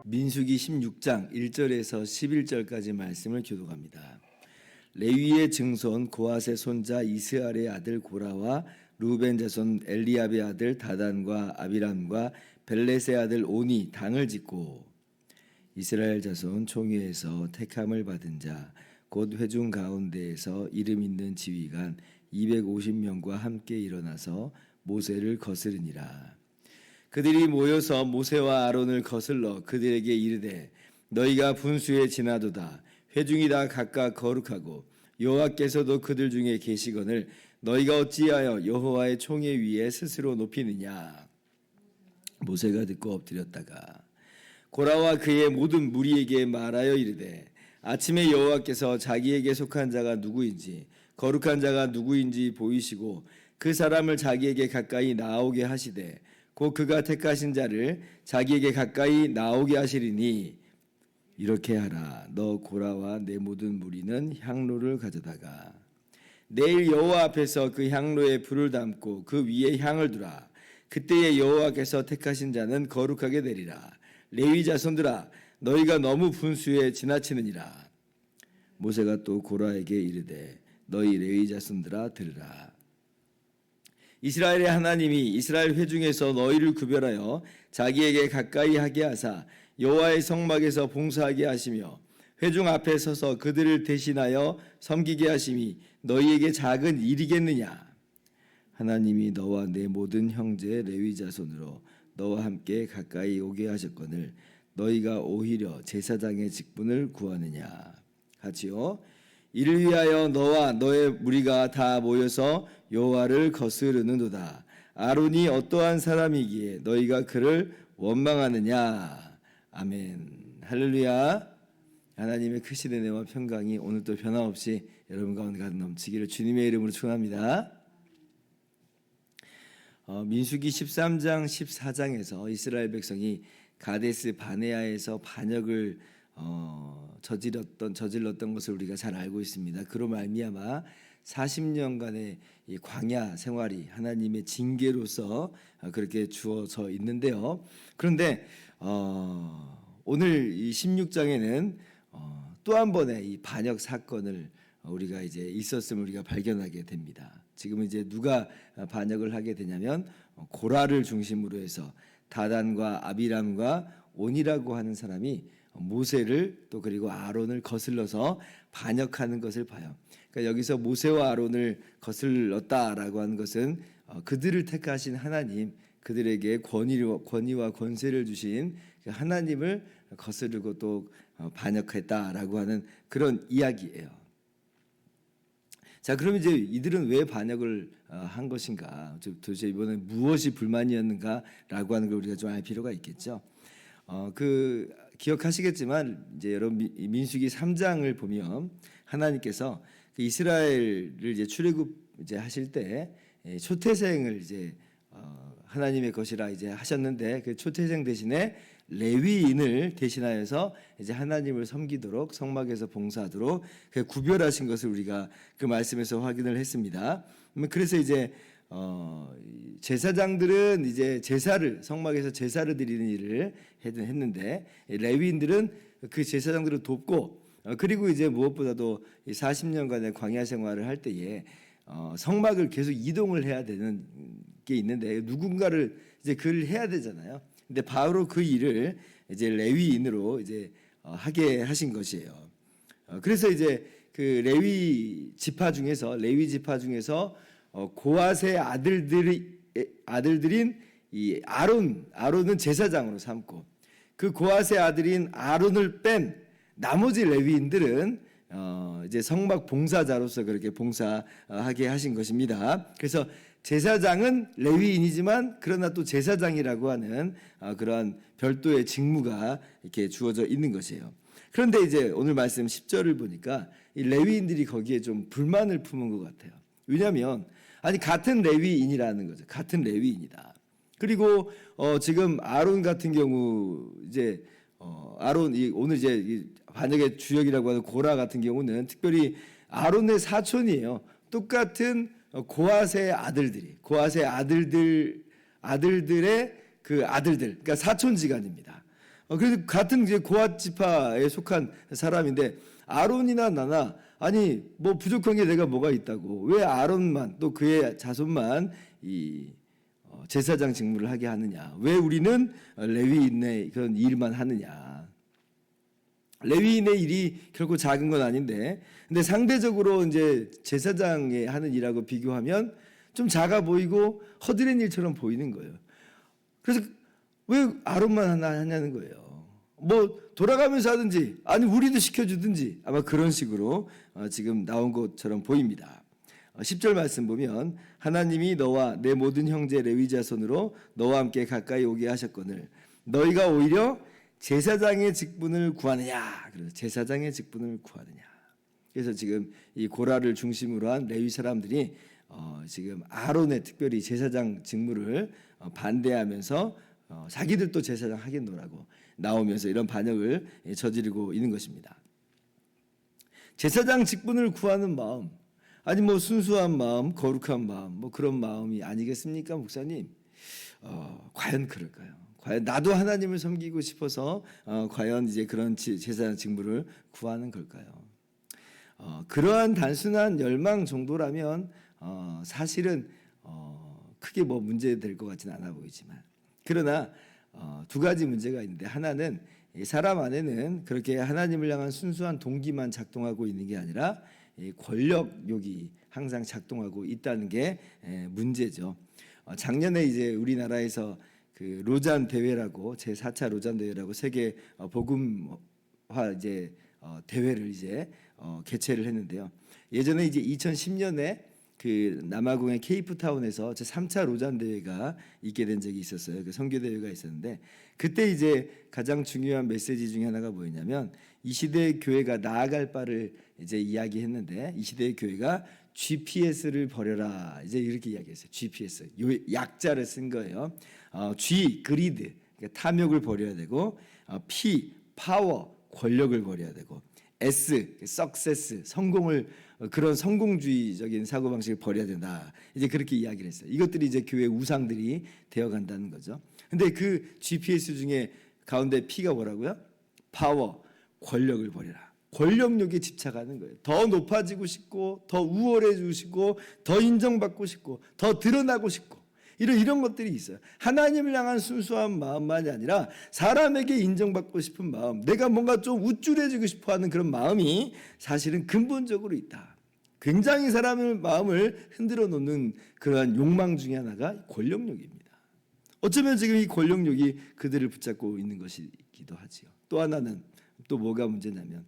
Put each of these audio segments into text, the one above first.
민수기 16장 1절에서 11절까지 말씀을 교독합니다. 레위의 증손 고핫의 손자 이스알의 아들 고라와 루벤 자손 엘리압의 아들 다단과 아비람과 벨렛의 아들 온이 당을 짓고 이스라엘 자손 총회에서 택함을 받은 자 곧 회중 가운데에서 이름 있는 지휘관 250명과 함께 일어나서 모세를 거스르니라. 그들이 모여서 모세와 아론을 거슬러 그들에게 이르되 너희가 분수에 지나도다. 회중이 다 각각 거룩하고 여호와께서도 그들 중에 계시거늘 너희가 어찌하여 여호와의 총회 위에 스스로 높이느냐. 모세가 듣고 엎드렸다가 고라와 그의 모든 무리에게 말하여 이르되 아침에 여호와께서 자기에게 속한 자가 누구인지 거룩한 자가 누구인지 보이시고 그 사람을 자기에게 가까이 나오게 하시되 곧 그가 택하신 자를 자기에게 가까이 나오게 하시리니 이렇게 하라. 너 고라와 내 모든 무리는 향로를 가져다가 내일 여호와 앞에서 그 향로에 불을 담고 그 위에 향을 두라. 그때에 여호와께서 택하신 자는 거룩하게 되리라. 레위 자손들아 너희가 너무 분수에 지나치느니라. 모세가 또 고라에게 이르되 너희 레위 자손들아 들으라. 이스라엘의 하나님이 이스라엘 회중에서 너희를 구별하여 자기에게 가까이 하게 하사 여호와의 성막에서 봉사하게 하시며 회중 앞에 서서 그들을 대신하여 섬기게 하심이 너희에게 작은 일이겠느냐. 하나님이 너와 내 모든 형제 레위 자손으로 너와 함께 가까이 오게 하셨거늘 너희가 오히려 제사장의 직분을 구하느냐. 같이요. 이를 위하여 너와 너의 무리가 다 모여서 여호와를 거스르는도다. 아론이 어떠한 사람이기에 너희가 그를 원망하느냐. 아멘. 할렐루야. 하나님의 크신 은혜와 평강이 오늘도 변함없이 여러분 가운데 가득 넘치기를 주님의 이름으로 축원합니다. 민수기 13장 14장에서 이스라엘 백성이 가데스 바네아에서 반역을 저질렀던 것을 우리가 잘 알고 있습니다. 그로 말미암아 40년간의 이 광야 생활이 하나님의 징계로서 그렇게 주어져 있는데요. 그런데 오늘 이 16장에는 또 한 번의 이 반역 사건을 우리가 이제 있었음을 우리가 발견하게 됩니다. 지금 이제 누가 반역을 하게 되냐면 고라를 중심으로 해서 다단과 아비람과 온이라고 하는 사람이 모세를 또 그리고 아론을 거슬러서 반역하는 것을 봐요. 그러니까 여기서 모세와 아론을 거슬렀다라고 하는 것은 그들을 택하신 하나님, 그들에게 권위와 권세를 주신 하나님을 거스르고 또 반역했다라고 하는 그런 이야기예요. 자, 그럼 이제 이들은 왜 반역을 한 것인가? 도대체 이번에 무엇이 불만이었는가라고 하는 걸 우리가 좀 알 필요가 있겠죠. 기억하시겠지만 이제 여러분 민수기 3장을 보면 하나님께서 그 이스라엘을 이제 출애굽 이제 하실 때 초태생을 이제 하나님의 것이라 이제 하셨는데 그 초태생 대신에 레위인을 대신하여서 이제 하나님을 섬기도록 성막에서 봉사하도록 구별하신 것을 우리가 그 말씀에서 확인을 했습니다. 그래서 이제 제사장들은 이제 제사를 성막에서 제사를 드리는 일을 했는데 레위인들은 그 제사장들을 돕고 그리고 이제 무엇보다도 40년간의 광야 생활을 할 때에 성막을 계속 이동을 해야 되는 게 있는데 누군가를 이제 그를 해야 되잖아요. 근데 바로 그 일을 이제 레위인으로 이제 하게 하신 것이에요. 그래서 이제 그 레위 지파 중에서 고핫의 아들들인 이 아론은 제사장으로 삼고 그 고핫의 아들인 아론을 뺀 나머지 레위인들은 이제 성막 봉사자로서 그렇게 봉사하게 하신 것입니다. 그래서 제사장은 레위인이지만 그러나 또 제사장이라고 하는 그러한 별도의 직무가 이렇게 주어져 있는 것이에요. 그런데 이제 오늘 말씀 10절을 보니까 이 레위인들이 거기에 좀 불만을 품은 것 같아요. 왜냐하면 아니 같은 레위인이라는 거죠. 같은 레위인이다. 그리고 지금 아론 같은 경우 이제 아론 오늘 이제 이 반역의 주역이라고 하는 고라 같은 경우는 특별히 아론의 사촌이에요. 똑같은 고핫의 아들들의 그 아들들, 그러니까 사촌지간입니다. 그래서 같은 이제 고핫 지파에 속한 사람인데 아론이나 나나 아니 뭐 부족한 게 내가 뭐가 있다고 왜 아론만 또 그의 자손만 이 제사장 직무를 하게 하느냐? 왜 우리는 레위인의 그런 일만 하느냐? 레위인의 일이 결코 작은 건 아닌데, 근데 상대적으로 이제 제사장이 하는 일하고 비교하면 좀 작아 보이고 허드렛 일처럼 보이는 거예요. 그래서 왜 아론만 하냐는 거예요. 뭐 돌아가면서 하든지 아니 우리도 시켜주든지 아마 그런 식으로 지금 나온 것처럼 보입니다. 10절 말씀 보면 하나님이 너와 내 모든 형제 레위 자손으로 너와 함께 가까이 오게 하셨거늘 너희가 오히려 제사장의 직분을 구하느냐. 그래서 제사장의 직분을 구하느냐. 그래서 지금 이 고라를 중심으로 한 레위 사람들이 지금 아론의 특별히 제사장 직무를 반대하면서 자기들도 제사장 하겠노라고 나오면서 이런 반역을 저지르고 있는 것입니다. 제사장 직분을 구하는 마음, 아니 뭐 순수한 마음, 거룩한 마음, 뭐 그런 마음이 아니겠습니까, 목사님? 과연 그럴까요? 과연 나도 하나님을 섬기고 싶어서 과연 이제 그런 제사장 직무를 구하는 걸까요? 그러한 단순한 열망 정도라면 사실은 크게 뭐 문제될 것 같지는 않아 보이지만, 그러나 두 가지 문제가 있는데, 하나는 사람 안에는 그렇게 하나님을 향한 순수한 동기만 작동하고 있는 게 아니라 권력욕이 항상 작동하고 있다는 게 문제죠. 작년에 이제 우리나라에서 그 로잔 대회라고 제4차 로잔 대회라고 세계 복음화 이제 대회를 이제 개최를 했는데요. 예전에 이제 2010년에 그 남아공의 케이프타운에서 제3차 로잔 대회가 있게 된 적이 있었어요. 그 선교 대회가 있었는데 그때 이제 가장 중요한 메시지 중에 하나가 뭐였냐면 이 시대의 교회가 나아갈 바를 이제 이야기했는데 이 시대의 교회가 GPS를 버려라 이제 이렇게 이야기했어요. GPS 요 약자를 쓴 거예요. G 그리드 그러니까 탐욕을 버려야 되고 P 파워 권력을 버려야 되고 S 석세스 성공을 그런 성공주의적인 사고방식을 버려야 된다. 이제 그렇게 이야기를 했어요. 이것들이 이제 교회 우상들이 되어간다는 거죠. 근데 그 GPS 중에 가운데 P가 뭐라고요? 파워, 권력을 버려라. 권력욕에 집착하는 거예요. 더 높아지고 싶고, 더 우월해지고 싶고, 더 인정받고 싶고, 더 드러나고 싶고, 이런 것들이 있어요. 하나님을 향한 순수한 마음만이 아니라 사람에게 인정받고 싶은 마음, 내가 뭔가 좀 우쭐해지고 싶어하는 그런 마음이 사실은 근본적으로 있다. 굉장히 사람의 마음을 흔들어 놓는 그러한 욕망 중에 하나가 권력욕입니다. 어쩌면 지금 이 권력욕이 그들을 붙잡고 있는 것이기도 하지요. 또 하나는 또 뭐가 문제냐면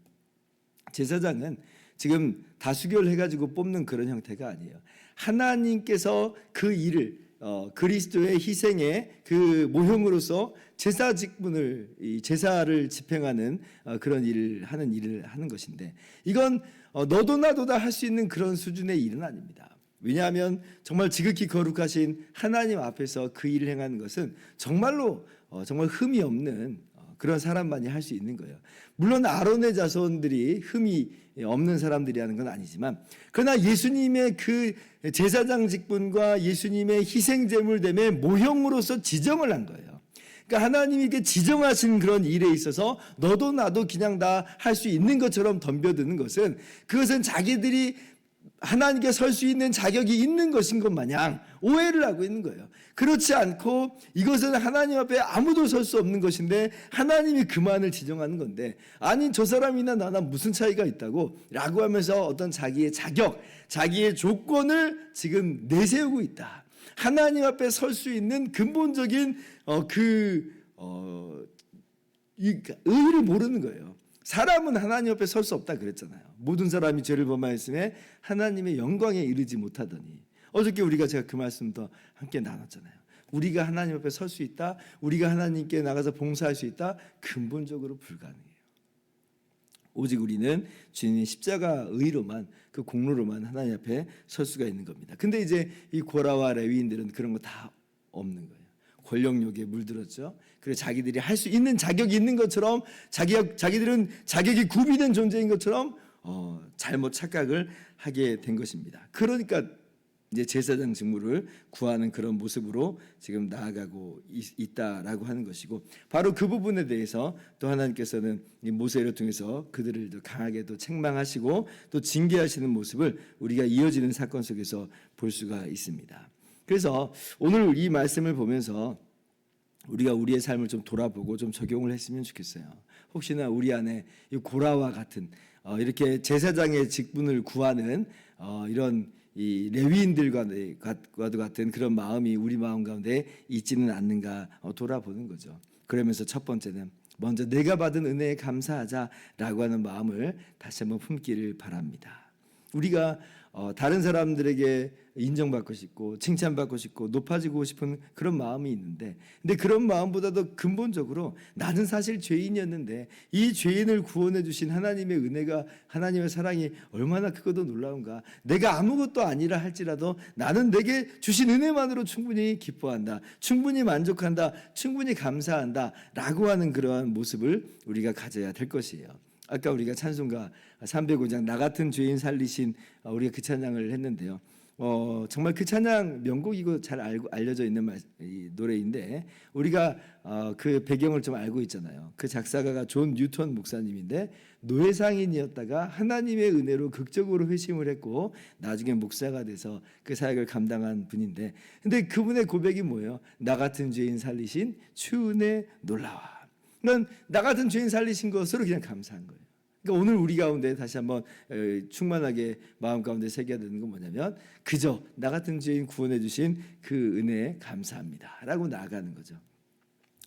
제사장은 지금 다수결 해가지고 뽑는 그런 형태가 아니에요. 하나님께서 그 일을 그리스도의 희생의 그 모형으로서 제사 직분을 이 제사를 집행하는 그런 일을 하는 것인데 이건 너도 나도 다 할 수 있는 그런 수준의 일은 아닙니다. 왜냐하면 정말 지극히 거룩하신 하나님 앞에서 그 일을 행하는 것은 정말로 정말 흠이 없는 그런 사람만이 할 수 있는 거예요. 물론 아론의 자손들이 흠이 없는 사람들이라는 건 아니지만 그러나 예수님의 그 제사장 직분과 예수님의 희생제물됨의 모형으로서 지정을 한 거예요. 그러니까 하나님이 이렇게 지정하신 그런 일에 있어서 너도 나도 그냥 다 할 수 있는 것처럼 덤벼드는 것은 그것은 자기들이 하나님께 설 수 있는 자격이 있는 것인 것 마냥 오해를 하고 있는 거예요. 그렇지 않고 이것은 하나님 앞에 아무도 설 수 없는 것인데 하나님이 그만을 지정하는 건데 아니 저 사람이나 나나 무슨 차이가 있다고 라고 하면서 어떤 자기의 자격, 자기의 조건을 지금 내세우고 있다. 하나님 앞에 설 수 있는 근본적인 이 의의를 모르는 거예요. 사람은 하나님 앞에 설 수 없다 그랬잖아요. 모든 사람이 죄를 범하였음에 하나님의 영광에 이르지 못하더니 어저께 제가 그 말씀도 함께 나눴잖아요. 우리가 하나님 앞에 설 수 있다. 우리가 하나님께 나가서 봉사할 수 있다. 근본적으로 불가능해요. 오직 우리는 주님의 십자가 의로만, 그 공로로만 하나님 앞에 설 수가 있는 겁니다. 근데 이제 이 고라와 레위인들은 그런 거 다 없는 거예요. 권력욕에 물들었죠. 그래서 자기들이 할 수 있는 자격이 있는 것처럼, 자기들은 자격이 구비된 존재인 것처럼 잘못 착각을 하게 된 것입니다. 그러니까 이제 제사장 직무를 구하는 그런 모습으로 지금 나아가고 있다라고 하는 것이고, 바로 그 부분에 대해서 또 하나님께서는 이 모세를 통해서 그들을 더 강하게 또 책망하시고 또 징계하시는 모습을 우리가 이어지는 사건 속에서 볼 수가 있습니다. 그래서 오늘 이 말씀을 보면서 우리가 우리의 삶을 좀 돌아보고 좀 적용을 했으면 좋겠어요. 혹시나 우리 안에 이 고라와 같은 이렇게 제사장의 직분을 구하는 이런 이 레위인들과도 같은 그런 마음이 우리 마음 가운데 있지는 않는가 돌아보는 거죠. 그러면서 첫 번째는 먼저 내가 받은 은혜에 감사하자라고 하는 마음을 다시 한번 품기를 바랍니다. 우리가 다른 사람들에게 인정받고 싶고 칭찬받고 싶고 높아지고 싶은 그런 마음이 있는데, 근데 그런 마음보다도 근본적으로 나는 사실 죄인이었는데 이 죄인을 구원해 주신 하나님의 은혜가, 하나님의 사랑이 얼마나 크고도 놀라운가. 내가 아무것도 아니라 할지라도 나는 내게 주신 은혜만으로 충분히 기뻐한다, 충분히 만족한다, 충분히 감사한다 라고 하는 그러한 모습을 우리가 가져야 될 것이에요. 아까 우리가 찬송가 305장 나 같은 죄인 살리신, 우리가 그 찬양을 했는데요. 정말 그 찬양 명곡이고 잘 알려져 있는 노래인데, 우리가 그 배경을 좀 알고 있잖아요. 그 작사가가 존 뉴턴 목사님인데, 노예상인이었다가 하나님의 은혜로 극적으로 회심을 했고 나중에 목사가 돼서 그 사역을 감당한 분인데, 근데 그분의 고백이 뭐예요? 나 같은 죄인 살리신 주 은혜 놀라워. 그러니까 나 같은 죄인 살리신 것으로 그냥 감사한 거예요. 그러니까 오늘 우리 가운데 다시 한번 충만하게 마음 가운데 새겨야 되는 건 뭐냐면, 그저 나 같은 죄인 구원해 주신 그 은혜에 감사합니다 라고 나아가는 거죠.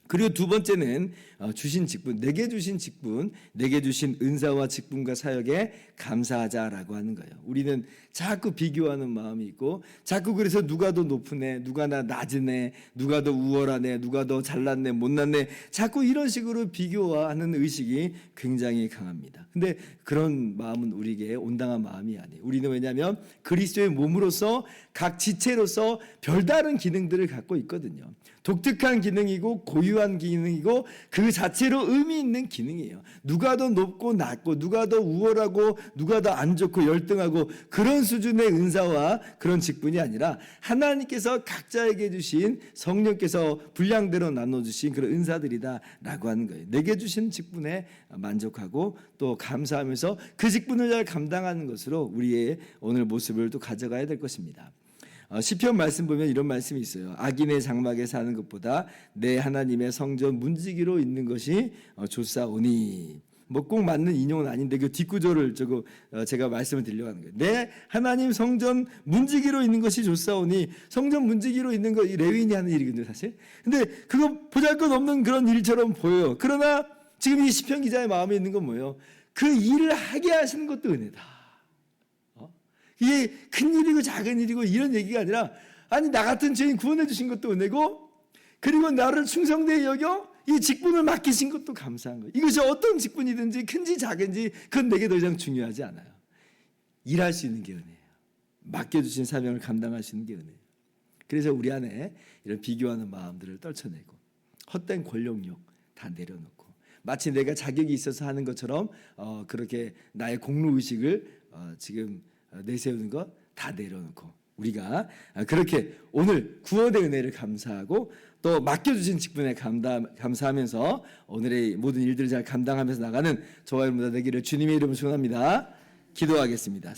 그리고 두 번째는 주신 직분, 내게 주신 직분, 내게 주신 은사와 직분과 사역에 감사하자라고 하는 거예요. 우리는 자꾸 비교하는 마음이 있고, 자꾸 그래서 누가 더 높으네, 누가 나 낮으네, 누가 더 우월하네, 누가 더 잘났네, 못났네, 자꾸 이런 식으로 비교하는 의식이 굉장히 강합니다. 근데 그런 마음은 우리에게 온당한 마음이 아니에요. 우리는 왜냐하면 그리스도의 몸으로서 각 지체로서 별다른 기능들을 갖고 있거든요. 독특한 기능이고 고유한 기능이고 그 자체로 의미 있는 기능이에요. 누가 더 높고 낮고 누가 더 우월하고 누가 더 안 좋고 열등하고 그런 수준의 은사와 그런 직분이 아니라 하나님께서 각자에게 주신, 성령께서 분량대로 나눠주신 그런 은사들이다라고 하는 거예요. 내게 주신 직분에 만족하고 또 감사하면서 그 직분을 잘 감당하는 것으로 우리의 오늘 모습을 또 가져가야 될 것입니다. 시편 말씀 보면 이런 말씀이 있어요. 악인의 장막에 사는 것보다 내 하나님의 성전 문지기로 있는 것이 좋사오니. 뭐 꼭 맞는 인용은 아닌데 그 뒷구절을 제가 말씀을 드리려고 하는 거예요. 내 하나님 성전 문지기로 있는 것이 좋사오니. 성전 문지기로 있는 거 이 레위인이 하는 일이거든요, 사실. 근데 그거 보잘것없는 그런 일처럼 보여요. 그러나 지금 이 시편 기자의 마음에 있는 건 뭐예요? 그 일을 하게 하시는 것도 은혜다. 이게 큰 일이고 작은 일이고 이런 얘기가 아니라, 아니 나 같은 죄인 구원해 주신 것도 은혜고, 그리고 나를 충성되이 여겨 이 직분을 맡기신 것도 감사한 거예요. 이것이 어떤 직분이든지 큰지 작은지 그건 내게 더 이상 중요하지 않아요. 일할 수 있는 게 은혜예요. 맡겨주신 사명을 감당할 수 있는 게 은혜예요. 그래서 우리 안에 이런 비교하는 마음들을 떨쳐내고 헛된 권력욕 다 내려놓고, 마치 내가 자격이 있어서 하는 것처럼 그렇게 나의 공로의식을 지금 내세우는 것 다 내려놓고, 우리가 그렇게 오늘 구원의 은혜를 감사하고 또 맡겨주신 직분에 감사하면서 오늘의 모든 일들을 잘 감당하면서 나가는 저와 여러분 되기를 주님의 이름으로 축원합니다. 기도하겠습니다.